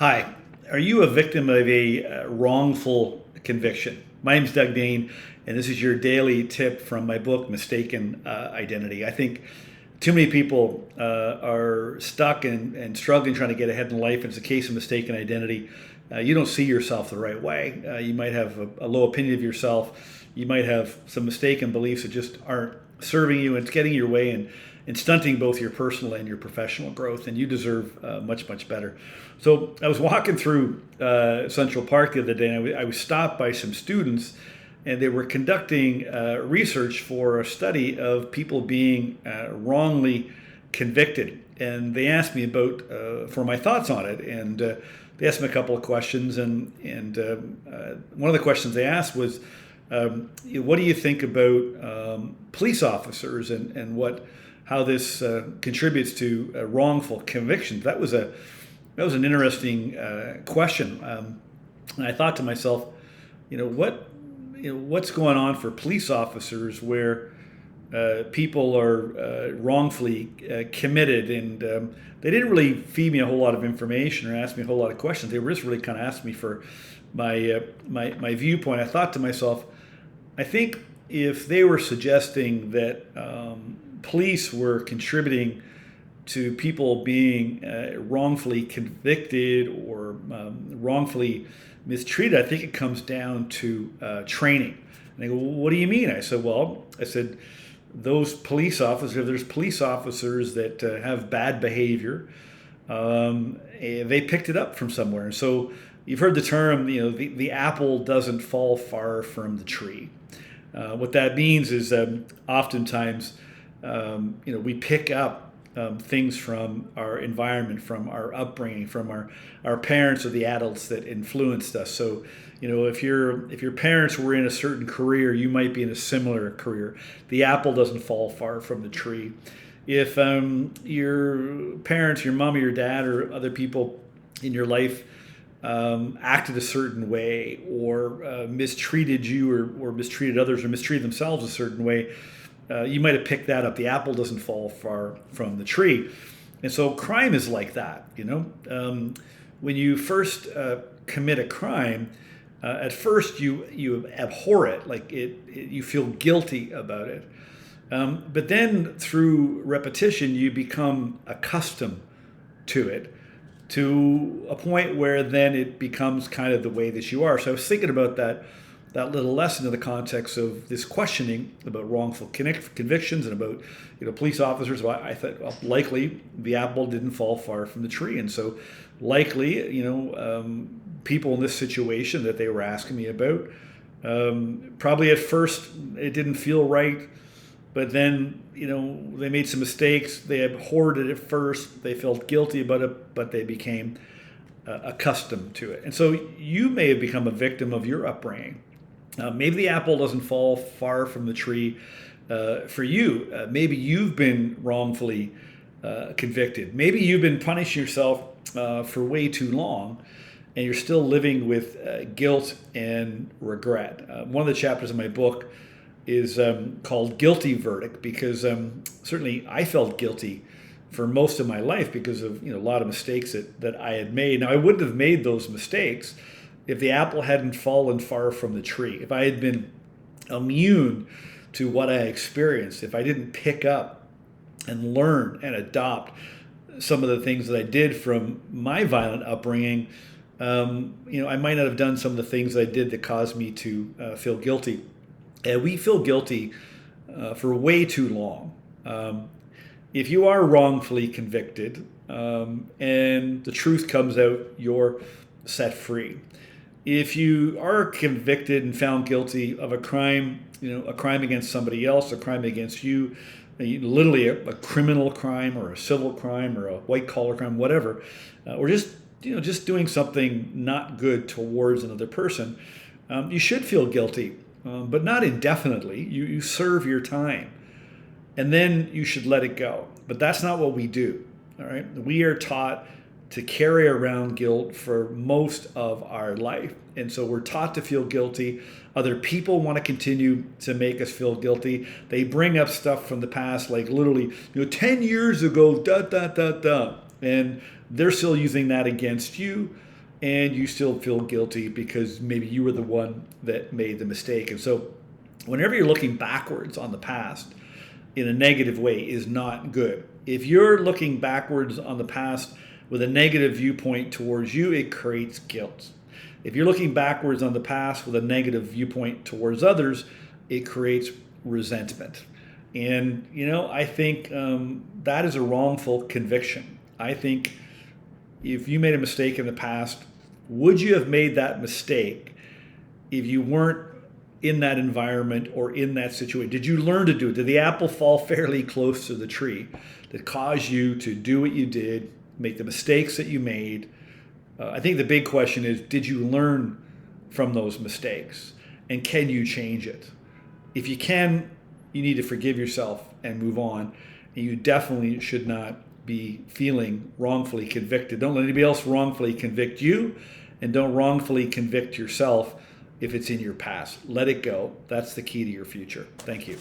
Hi, are you a victim of a wrongful conviction? My name's Doug Dane, and this is your daily tip from my book, Mistaken Identity. I think too many people are stuck and struggling trying to get ahead in life. It's a case of mistaken identity. You don't see yourself the right way. You might have a low opinion of yourself. You might have some mistaken beliefs that just aren't serving you, and it's getting your way and stunting both your personal and your professional growth, and you deserve much, much better. So I was walking through Central Park the other day, and I was stopped by some students, and they were conducting research for a study of people being wrongly convicted. And they asked me about for my thoughts on it, and they asked me a couple of questions, and one of the questions they asked was, what do you think about police officers and how this contributes to wrongful convictions? That was an interesting question, and I thought to myself, what's going on for police officers where people are wrongfully committed, and they didn't really feed me a whole lot of information or ask me a whole lot of questions. They were just really kind of asked me for my viewpoint. I thought to myself, I think if they were suggesting that police were contributing to people being wrongfully convicted or wrongfully mistreated, I think it comes down to training. And they go, well, what do you mean? I said, those police officers, if there's police officers that have bad behavior, they picked it up from somewhere. And so you've heard the term, the apple doesn't fall far from the tree. What that means is oftentimes, we pick up things from our environment, from our upbringing, from our parents or the adults that influenced us. So, if your parents were in a certain career, you might be in a similar career. The apple doesn't fall far from the tree. If your parents, your mom or your dad or other people in your life acted a certain way, or mistreated you, or mistreated others, or mistreated themselves a certain way, you might have picked that up. The apple doesn't fall far from the tree. And so crime is like that. When you first commit a crime, at first you abhor it, like you feel guilty about it. But then through repetition, you become accustomed to it, to a point where then it becomes kind of the way that you are. So I was thinking about that little lesson in the context of this questioning about wrongful convictions and about police officers. Well, I thought, well, likely the apple didn't fall far from the tree, and so likely people in this situation that they were asking me about, probably at first it didn't feel right, but then they made some mistakes. They abhorred it at first. They felt guilty about it, but they became accustomed to it. And so you may have become a victim of your upbringing. Maybe the apple doesn't fall far from the tree for you. Maybe you've been wrongfully convicted. Maybe you've been punishing yourself for way too long, and you're still living with guilt and regret. One of the chapters in my book is called Guilty Verdict, because certainly I felt guilty for most of my life because of a lot of mistakes that I had made. Now, I wouldn't have made those mistakes if the apple hadn't fallen far from the tree, if I had been immune to what I experienced, if I didn't pick up and learn and adopt some of the things that I did from my violent upbringing, I might not have done some of the things that I did that caused me to feel guilty. And we feel guilty for way too long. If you are wrongfully convicted and the truth comes out, you're set free. If you are convicted and found guilty of a crime, a crime against somebody else, a crime against you, literally a criminal crime or a civil crime or a white collar crime, whatever, or just doing something not good towards another person, you should feel guilty, but not indefinitely. You serve your time, and then you should let it go. But that's not what we do. All right, we are taught to carry around guilt for most of our life. And so we're taught to feel guilty. Other people want to continue to make us feel guilty. They bring up stuff from the past, like literally, 10 years ago, and they're still using that against you. and you still feel guilty because maybe you were the one that made the mistake. And so whenever you're looking backwards on the past in a negative way is not good. If you're looking backwards on the past with a negative viewpoint towards you, it creates guilt. If you're looking backwards on the past with a negative viewpoint towards others, it creates resentment. And, I think that is a wrongful conviction. I think if you made a mistake in the past, would you have made that mistake if you weren't in that environment or in that situation? Did you learn to do it? Did the apple fall fairly close to the tree that caused you to do what you did, make the mistakes that you made? I think the big question is, did you learn from those mistakes? And can you change it? If you can, you need to forgive yourself and move on. And you definitely should not be feeling wrongfully convicted. Don't let anybody else wrongfully convict you, and don't wrongfully convict yourself if it's in your past. Let it go. That's the key to your future. Thank you.